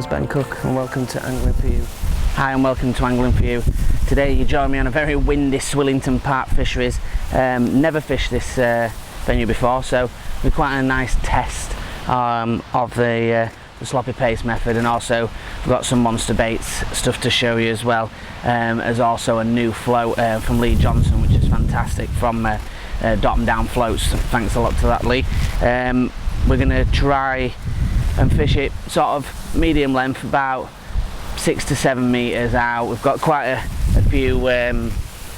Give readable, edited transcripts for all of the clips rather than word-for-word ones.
name's Ben Cook and welcome to Angling For You. Hi and welcome to Angling For You. Today you join me on a very windy Swillington Park Fisheries. Never fished this venue before, so we're quite a nice test of the sloppy paste method, and also we've got some monster baits stuff to show you as well, as also a new float from Lee Johnson, which is fantastic, from Dot 'em Down Floats. Thanks a lot to that, Lee. We're going to try and fish it sort of medium length, about 6 to 7 metres out. We've got quite a few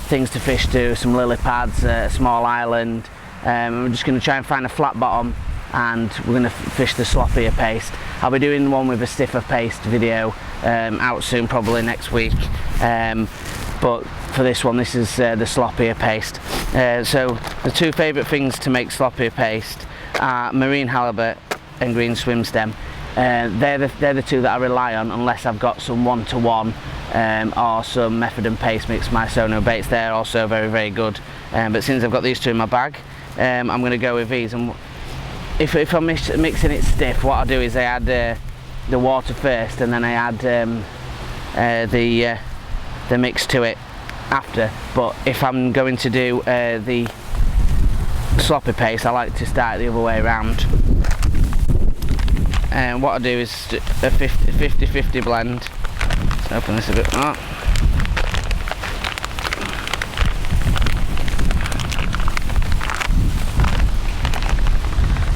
things to fish to, some lily pads, a small island. We're just going to try and find a flat bottom, and we're going to fish the sloppier paste. I'll be doing one with a stiffer paste video out soon, probably next week. But for this one, this is the sloppier paste. So the two favourite things to make sloppier paste are marine halibut and green swim stem. They're the two that I rely on unless I've got some one-to-one or some method and paste mix, my sono baits. They're also very, very good. But since I've got these two in my bag, I'm going to go with these. And if I'm mixing it stiff, what I'll do is I add the water first, and then I add the mix to it after. But if I'm going to do the sloppy paste, I like to start the other way around. And what I do is a 50-50 blend. Let's open this a bit more.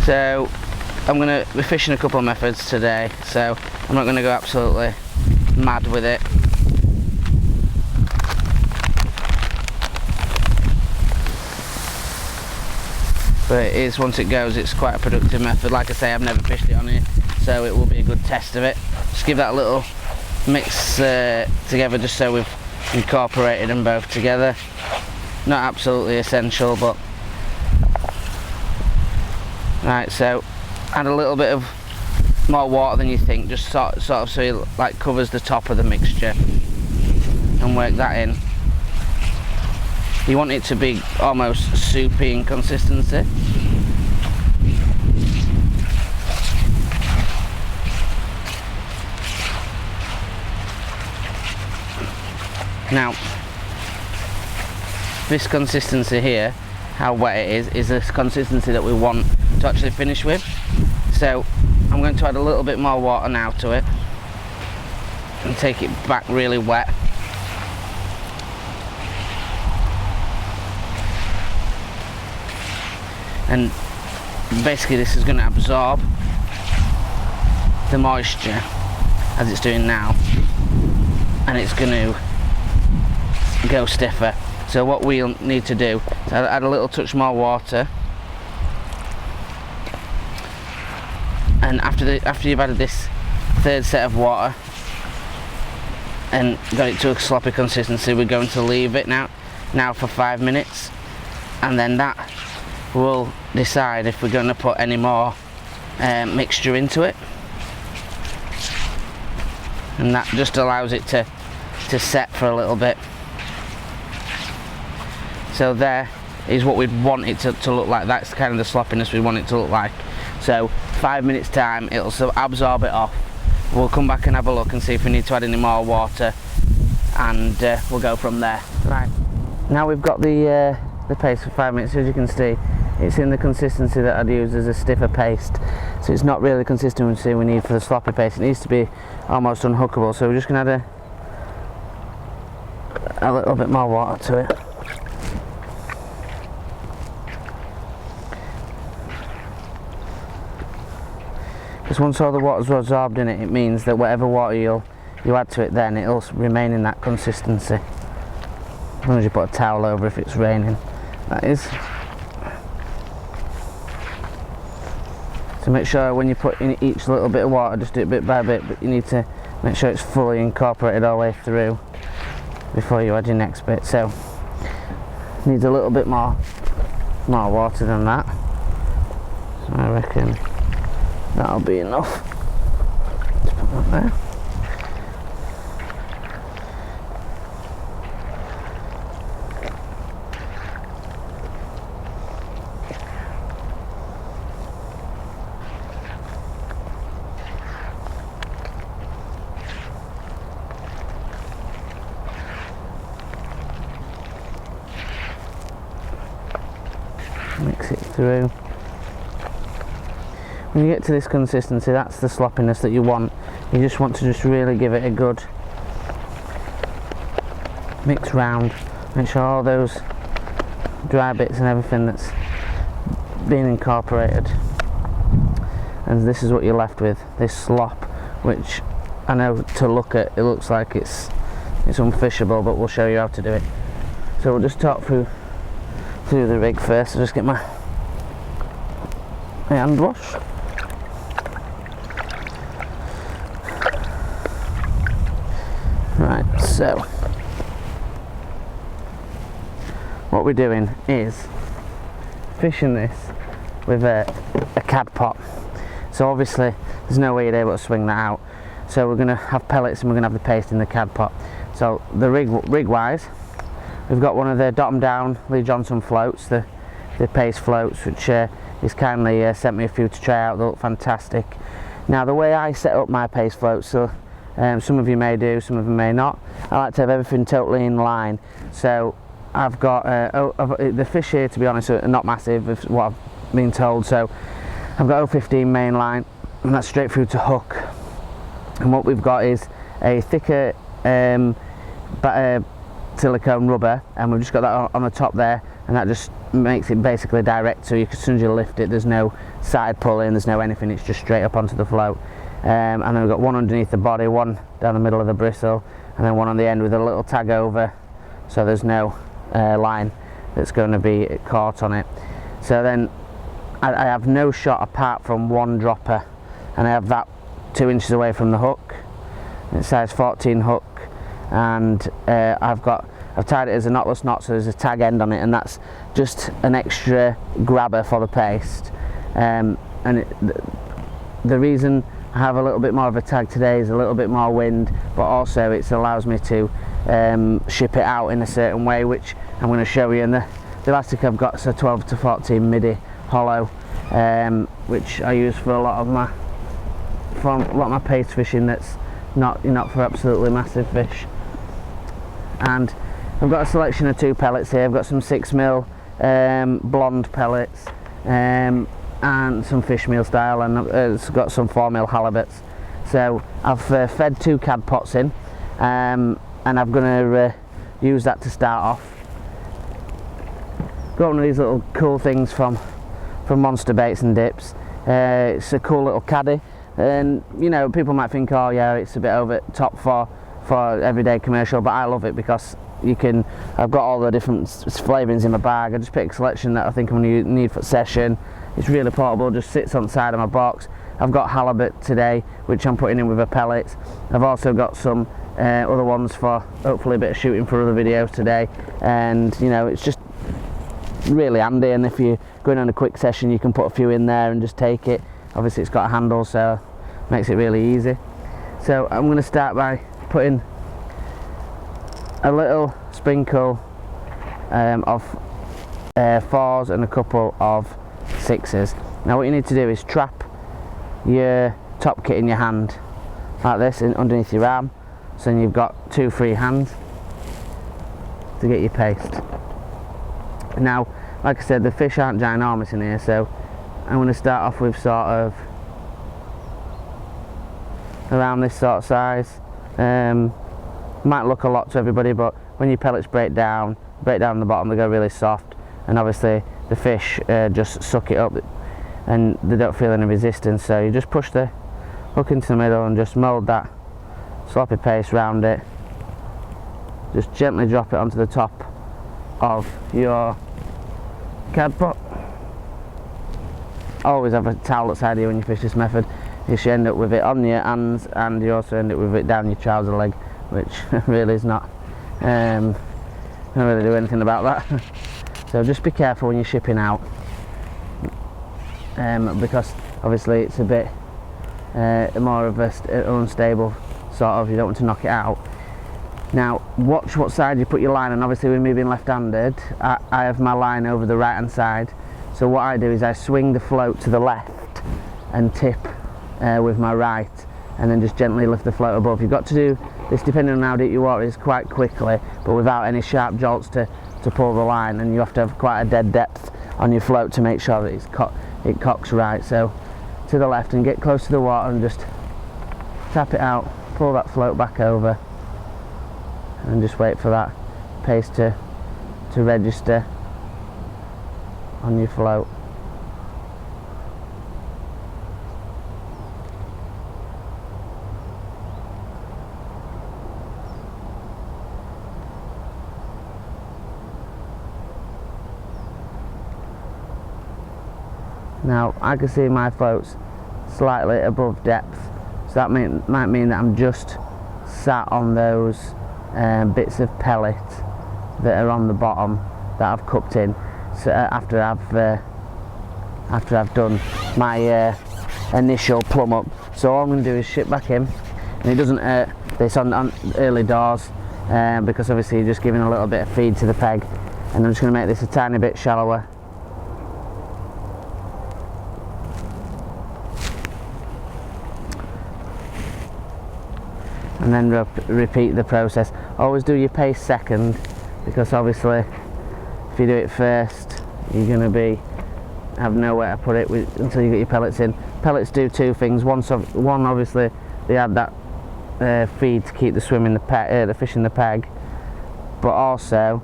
So I'm going to be fishing a couple of methods today, so I'm not going to go absolutely mad with it. But it is, once it goes, it's quite a productive method. Like I say, I've never fished it on here, so it will be a good test of it. Just give that a little mix together, just so we've incorporated them both together. Not absolutely essential, but right. So add a little bit of more water than you think, just sort of so it like covers the top of the mixture, and work that in. You want it to be almost soupy in consistency. Now, this consistency here, how wet it is the consistency that we want to actually finish with. So I'm going to add a little bit more water now to it and take it back really wet. And basically this is going to absorb the moisture as it's doing now, and it's going to go stiffer. So what we'll need to do is add a little touch more water, and after you've added this third set of water and got it to a sloppy consistency, we're going to leave it now for 5 minutes, and then that will decide if we're going to put any more mixture into it, and that just allows it to set for a little bit. So there is what we'd want it to look like. That's kind of the sloppiness we want it to look like. So 5 minutes time, it'll absorb it off. We'll come back and have a look and see if we need to add any more water, and we'll go from there. Right, now we've got the paste for 5 minutes. As you can see, it's in the consistency that I'd use as a stiffer paste, so it's not really the consistency we need for the sloppy paste. It needs to be almost unhookable, so we're just going to add a little bit more water to it. Because once all the water's absorbed in it, it means that whatever water you add to it, then it'll remain in that consistency, as long as you put a towel over if it's raining, that is. So make sure when you put in each little bit of water, just do it bit by bit, but you need to make sure it's fully incorporated all the way through before you add your next bit. So needs a little bit more water than that, so I reckon that'll be enough to put that there. through. When you get to this consistency, that's the sloppiness that you want. You just want to just really give it a good mix round. Make sure all those dry bits and everything that's been incorporated. And this is what you're left with, this slop, which I know to look at, it looks like it's unfishable, but we'll show you how to do it. So we'll just talk through the rig first. I'll just get my hand wash. Right, so what we're doing is fishing this with a cad pot. So obviously there's no way you're able to swing that out. So we're going to have pellets and we're going to have the paste in the cad pot. So the rig wise, we've got one of the Dot 'em Down Lee Johnson floats, the paste floats, which he's kindly sent me a few to try out. They look fantastic. Now the way I set up my paste floats, so some of you may do, some of you may not, I like to have everything totally in line. So I've got the fish here, to be honest, are not massive, is what I've been told. So I've got 015 main line, and that's straight through to hook. And what we've got is a thicker silicone rubber, and we've just got that on the top there, and that just makes it basically direct. So as soon as you lift it, there's no side pulling, there's no anything, it's just straight up onto the float. And then we've got one underneath the body, one down the middle of the bristle, and then one on the end with a little tag over, so there's no line that's going to be caught on it. So then I have no shot apart from one dropper, and I have that 2 inches away from the hook. It's size 14 hook, and I've tied it as a knotless knot, so there's a tag end on it, and that's just an extra grabber for the paste. The reason I have a little bit more of a tag today is a little bit more wind, but also it allows me to ship it out in a certain way, which I'm going to show you. And the elastic I've got is a 12 to 14 midi hollow, which I use for a lot of my paste fishing that's not for absolutely massive fish. And I've got a selection of 2 pellets here. I've got some 6mm blonde pellets, and some fish meal style, and it's got some 4mm halibuts. So I've fed 2 cad pots in, and I'm going to use that to start off. Got one of these little cool things from Monster Baits and Dips. It's a cool little caddy, and you know, people might think, oh yeah, it's a bit over top for everyday commercial, but I love it because I've got all the different flavourings in my bag. I just pick a selection that I think I'm going to need for session. It's really portable, just sits on the side of my box. I've got halibut today, which I'm putting in with a pellets. I've also got some other ones for hopefully a bit of shooting for other videos today. And you know, it's just really handy, and if you're going on a quick session, you can put a few in there and just take it. Obviously it's got a handle, so it makes it really easy. So I'm going to start by putting a little sprinkle of 4s and a couple of 6s. Now what you need to do is trap your top kit in your hand like this, underneath your arm, so then you've got 2 free hands to get your paste. Now like I said, the fish aren't ginormous in here, so I'm going to start off with sort of around this sort of size. Might look a lot to everybody, but when your pellets break down the bottom, they go really soft, and obviously the fish just suck it up and they don't feel any resistance. So you just push the hook into the middle and just mould that sloppy paste round it. Just gently drop it onto the top of your cad pot. Always have a towel outside you when you fish this method. You should end up with it on your hands, and you also end up with it down your trouser leg, which really is not, don't really do anything about that. So just be careful when you're shipping out, because obviously it's a bit more of an unstable sort of, you don't want to knock it out. Now watch what side you put your line on. Obviously with me being left-handed, I have my line over the right hand side, so what I do is I swing the float to the left and tip with my right, and then just gently lift the float above. You've got to do this, depending on how deep your water is, quite quickly, but without any sharp jolts to pull the line, and you have to have quite a dead depth on your float to make sure that it cocks right. So to the left and get close to the water and just tap it out, pull that float back over and just wait for that paste to register on your float. Now I can see my float's slightly above depth, so that might mean that I'm just sat on those bits of pellet that are on the bottom that I've cupped in. So after I've done my initial plumb up, so all I'm going to do is ship back in, and it doesn't hurt this on early doors because obviously you're just giving a little bit of feed to the peg, and I'm just going to make this a tiny bit shallower. And then repeat the process. Always do your paste second, because obviously if you do it first you're going to have nowhere to put it until you get your pellets in. Pellets do two things. One obviously they add that feed to keep the fish in the peg, but also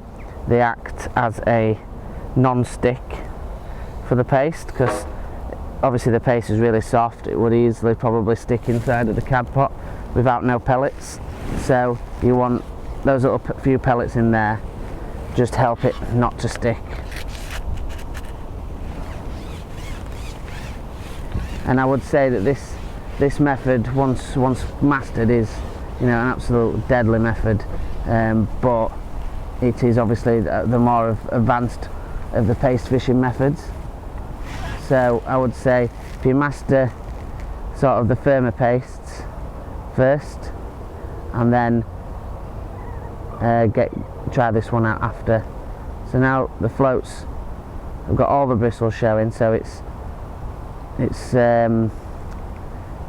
they act as a non-stick for the paste, because obviously the paste is really soft. It would easily probably stick inside of the cad pot without no pellets, so you want those little few pellets in there, just help it not to stick. And I would say that this method, once mastered, is an absolute deadly method, but it is obviously the more advanced of the paste fishing methods. So I would say if you master sort of the firmer pastes first, and then try this one out after. So now the floats have got all the bristles showing, so it's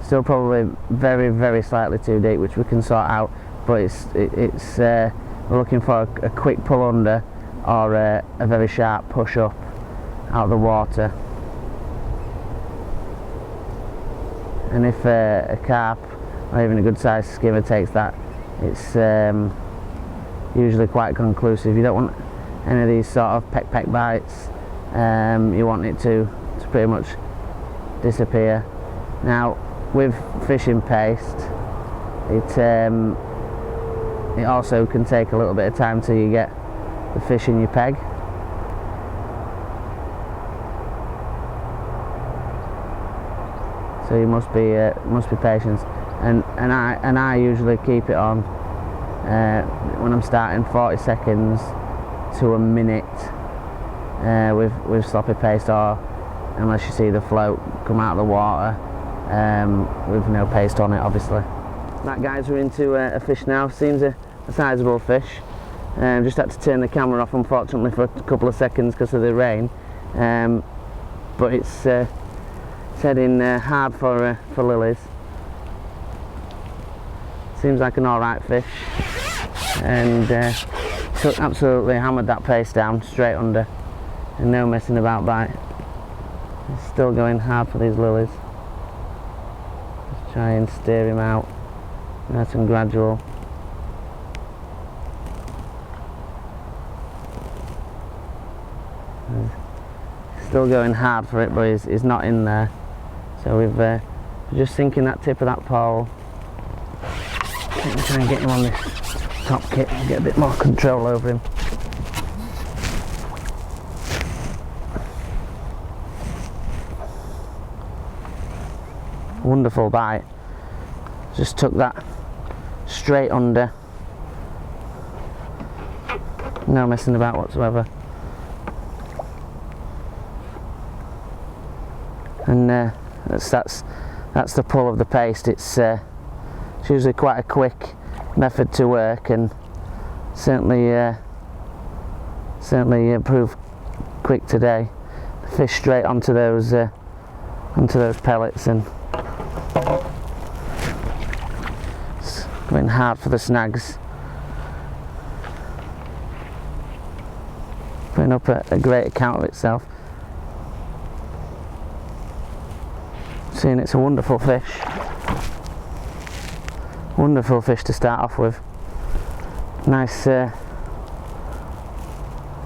still probably very, very slightly too deep, which we can sort out, but we're looking for a quick pull under or a very sharp push up out of the water. And if a carp or even a good sized skimmer takes that, it's usually quite conclusive. You don't want any of these sort of peck bites. You want it to pretty much disappear. Now with fishing paste, it also can take a little bit of time till you get the fish in your peg. So you must be patient, and I usually keep it on when I'm starting 40 seconds to a minute with sloppy paste, or unless you see the float come out of the water with no paste on it, obviously. Right guys, we're into a fish now. Seems a sizable fish. Just had to turn the camera off unfortunately for a couple of seconds because of the rain, but it's heading hard for lilies. Seems like an alright fish, and absolutely hammered that paste down straight under, and no messing about bite. It's still going hard for these lilies. Just try and steer him out nice and gradual. Still going hard for it, but he's not in there. So we're just sinking that tip of that pole. I think we're trying to get him on this top kit and get a bit more control over him. Wonderful bite. Just took that straight under. No messing about whatsoever. And that's the pull of the paste. It's usually quite a quick method to work, and certainly proved quick today. The fish straight onto those pellets, and it's going hard for the snags. Putting up a great account of itself. Seeing it's a wonderful fish. Wonderful fish to start off with. Nice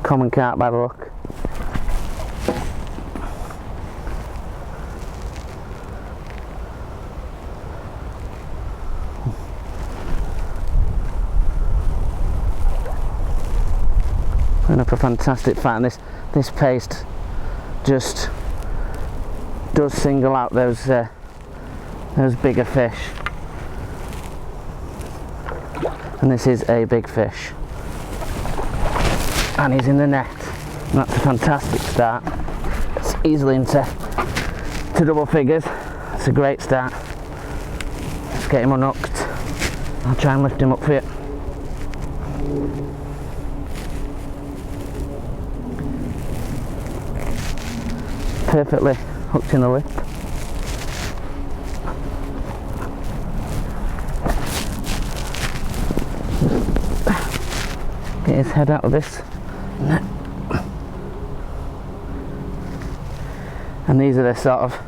common carp by the look. Putting up a fantastic fight, and this paste just does single out those bigger fish. And this is a big fish. And he's in the net. And that's a fantastic start. It's easily into double figures. It's a great start. Let's get him unhooked. I'll try and lift him up for you. Perfectly hooked in the lip. Get his head out of this net. And these are the sort of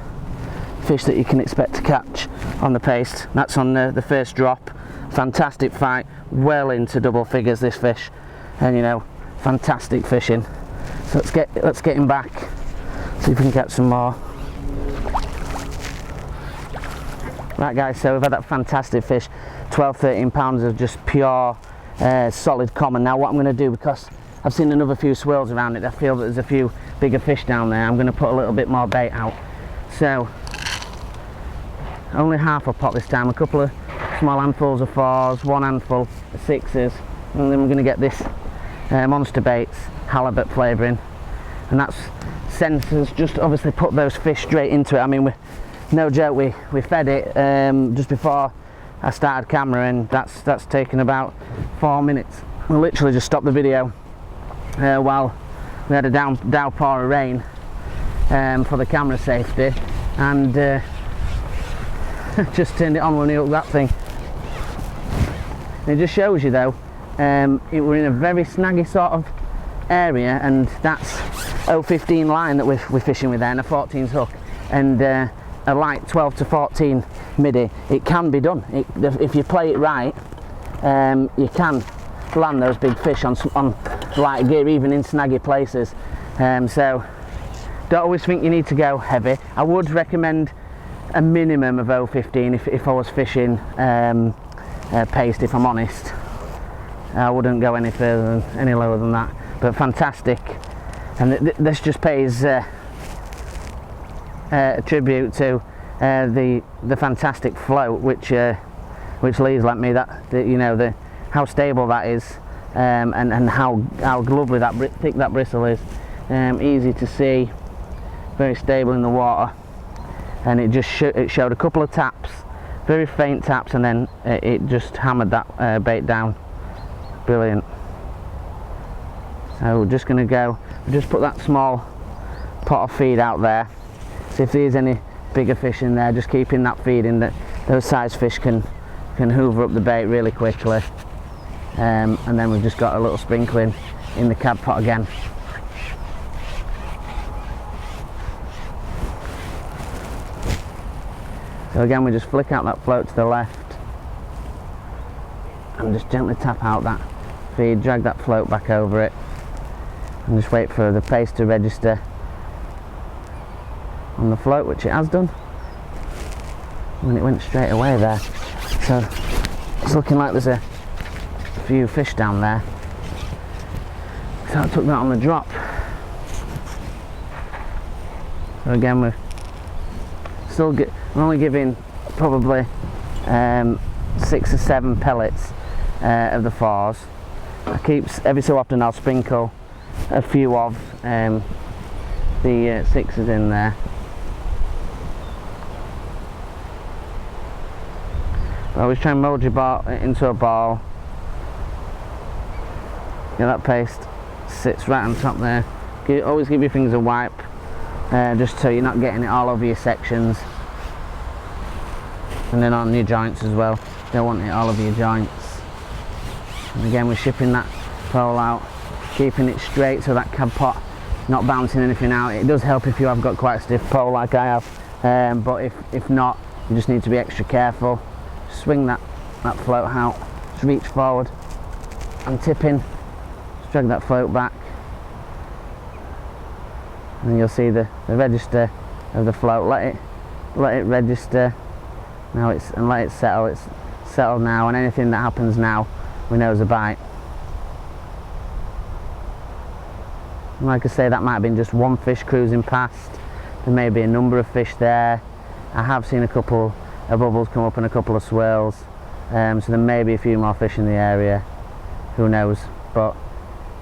fish that you can expect to catch on the paste. That's on the first drop. Fantastic fight, well into double figures this fish, and you know, fantastic fishing. So let's get him back. See if we can catch some more. Right guys, so we've had that fantastic fish, 12-13 pounds of just pure solid common. Now what I'm going to do, because I've seen another few swirls around it, I feel that there's a few bigger fish down there, I'm going to put a little bit more bait out. So only half a pot this time, a couple of small handfuls of 4s, one handful of 6s, and then we're going to get this monster baits, halibut flavouring, and that's Sensors just obviously put those fish straight into it. I mean, no joke, we fed it just before I started camera, and that's taken about 4 minutes. We literally just stopped the video while we had a downpour of rain for the camera safety, and just turned it on when we hooked that thing. And it just shows you though, we're in a very snaggy sort of area, and that's 0.15 line that we're fishing with there, and a 14s hook, and a light 12 to 14 midi. It can be done. If you play it right, you can land those big fish on light gear, even in snaggy places. So don't always think you need to go heavy. I would recommend a minimum of 0.15 if I was fishing paste, if I'm honest. I wouldn't go any lower than that, but fantastic. And this just pays a tribute to the fantastic float which leaves like me, you know, how stable that is, and how lovely that thick that bristle is, easy to see, very stable in the water, and it just it showed a couple of taps, very faint taps, and then it just hammered that bait down. Brilliant. So we're just going to go, just put that small pot of feed out there. So if there's any bigger fish in there, just keeping that feed in, that those size fish can hoover up the bait really quickly. And then we've just got a little sprinkling in the cab pot again. So again, we just flick out that float to the left and just gently tap out that feed, drag that float back over it, and just wait for the paste to register on the float, which it has done, and it went straight away there. So it's looking like there's a few fish down there, so I took that on the drop. So again, we're only giving probably 6 or 7 pellets of the 4s. Every so often I'll sprinkle a few of the 6s in there. I always try and mould your ball into a ball. Yeah, that paste sits right on top there. Always give your fingers a wipe, just so you're not getting it all over your sections, and then on your joints as well. Don't want it all over your joints. And again, we're shipping that pole out, keeping it straight so that cab pot not bouncing anything out. It does help if you have got quite a stiff pole like I have, but if not, you just need to be extra careful. Swing that float out, just reach forward and tip in, just drag that float back, and you'll see the register of the float. Let it register now, and let it settle. It's settled now, and anything that happens now we know is a bite. And like I say, that might have been just one fish cruising past. There may be a number of fish there. I have seen a couple of bubbles come up and a couple of swirls, so there may be a few more fish in the area, who knows, but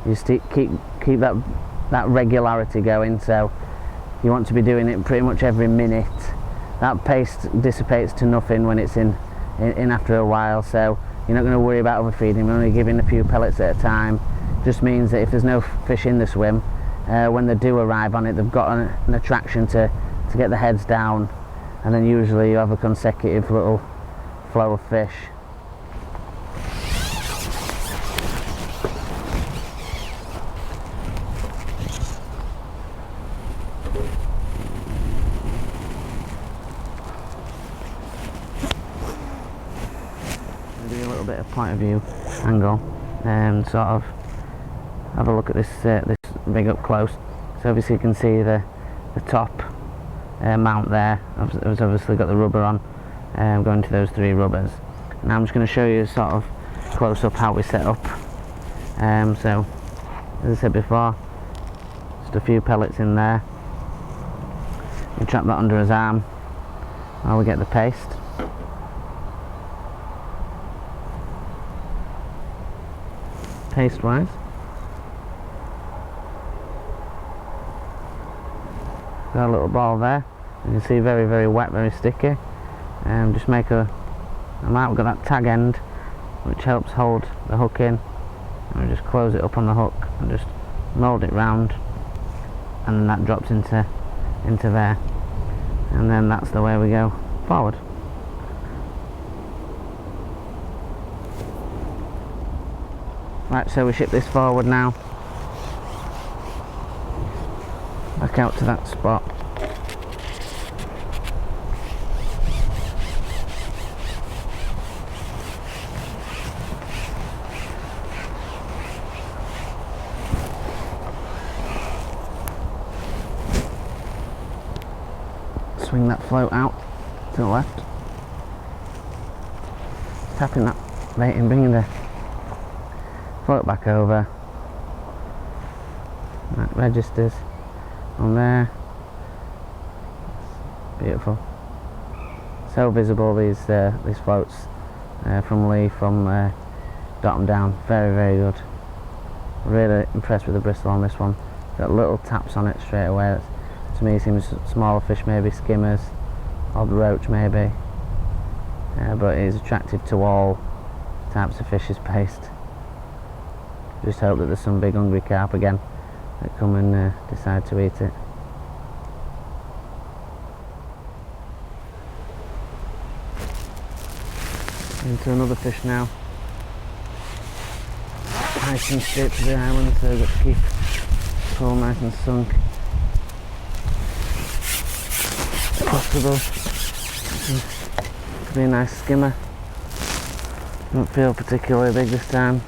you just keep that regularity going. So you want to be doing it pretty much every minute. That paste dissipates to nothing when it's in after a while, so you're not going to worry about overfeeding. We're only giving a few pellets at a time. Just means that if there's no fish in the swim, when they do arrive on it, they've got an attraction to get the heads down, and then usually you have a consecutive little flow of fish. Do a little bit of point of view angle and sort of have a look at this rig up close. So obviously you can see the top mount there. It's obviously got the rubber on, going to those 3 rubbers. Now I'm just going to show you sort of close up how we set up. So as I said before, just a few pellets in there. You trap that under his arm while we get the paste. Paste wise, got a little ball there. You can see very, very wet, very sticky. Just make a mark. We've got that tag end which helps hold the hook in, and we just close it up on the hook and just mould it round, and then that drops into there, and then that's the way we go forward. Right, so we ship this forward now, back out to that spot. Swing that float out to the left, tapping that baiting, bringing the float back over. That registers on there. Beautiful. So visible, these floats from Lee, from bottom down. Very, very good. Really impressed with the bristle on this one. Got little taps on it straight away. That's, to me, seems smaller fish, maybe skimmers, odd roach maybe, but it is attractive to all types of fish's paste. Just hope that there's some big hungry carp again that come and decide to eat it. Into another fish now. Nice and straight to the island, so we've got to keep the pole nice and sunk as possible. Could be a nice skimmer. Don't feel particularly big this time.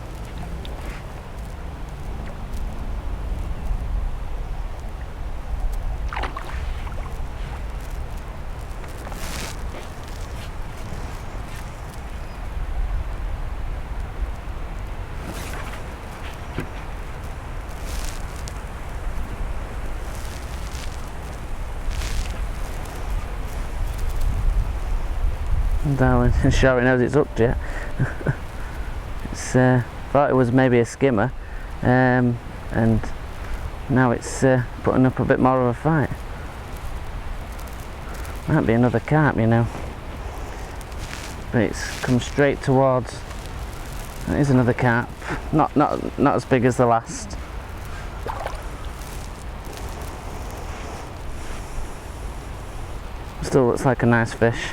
Darling, sure it knows it's hooked yet. It's thought it was maybe a skimmer, and now it's putting up a bit more of a fight. Might be another carp, you know, but it's come straight towards. It is another carp, not as big as the last. Still looks like a nice fish.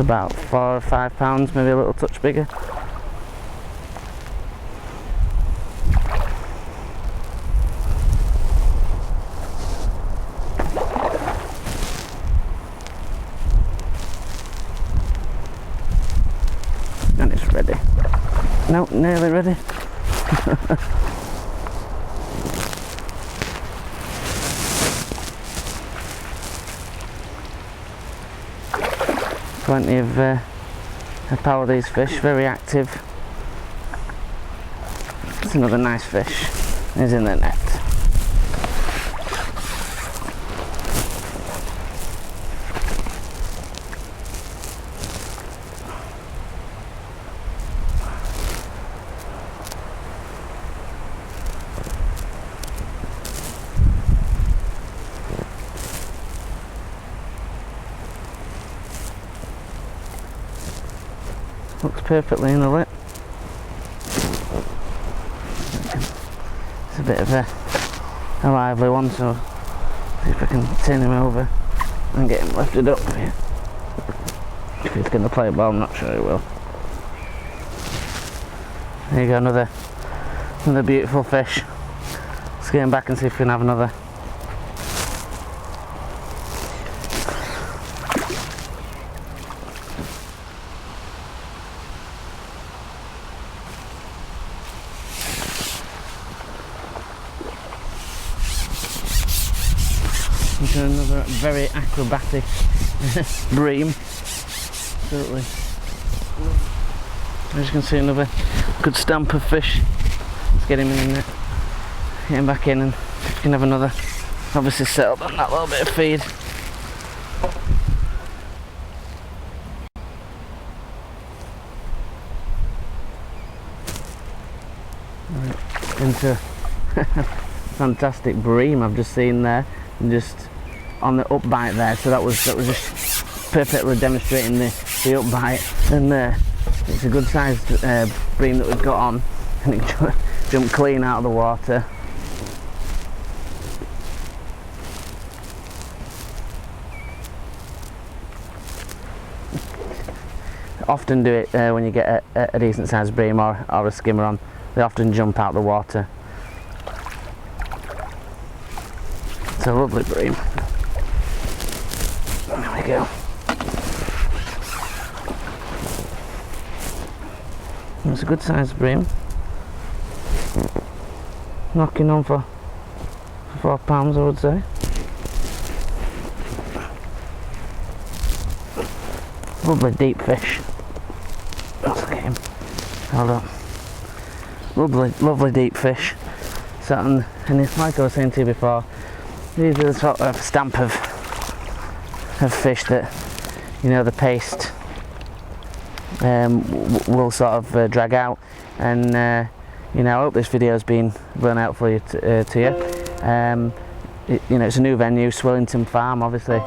about 4 or 5 pounds, maybe a little touch bigger. And it's ready. No, nearly ready. Plenty of power, these fish, very active. It's another nice fish. He's in the net. Looks perfectly in the lip. It's a bit of a lively one, so see if I can turn him over and get him lifted up here. If he's going to play a ball, I'm not sure he will. There you go, another beautiful fish. Let's get him back and see if we can have another. Into another very acrobatic bream. Absolutely. As you can see, another good stamp of fish. Let's get him in the net. Get him back in and we can have another. Obviously settled on that little bit of feed. Right, into fantastic bream I've just seen there, and just on the up bite there, so that was just perfectly demonstrating the up bite. And it's a good sized bream that we've got on, and it jumped clean out of the water. Often do it when you get a decent sized bream or a skimmer on. They often jump out the water. It's a lovely bream. There we go. It's a good sized bream. Knocking on for £4, I would say. Lovely deep fish. Let's look at him. Hold on. Lovely deep fish. So, and it's like I was saying to you before, these are the sort of stamp of fish that, you know, the paste will sort of drag out. And you know, I hope this video has been really helpful to you. You know, it's a new venue, Swillington Farm. Obviously,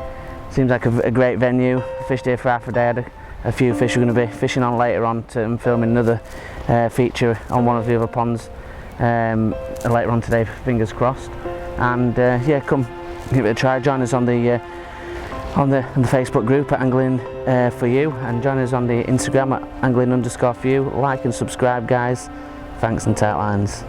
seems like a great venue. I fished here for half a day. I had a few fish we're going to be fishing on later on, and filming another feature on one of the other ponds later on today, fingers crossed. And yeah, come give it a try. Join us on the Facebook group at Angling for You, and join us on the Instagram at angling_for you. Like and subscribe, guys. Thanks, and tight lines.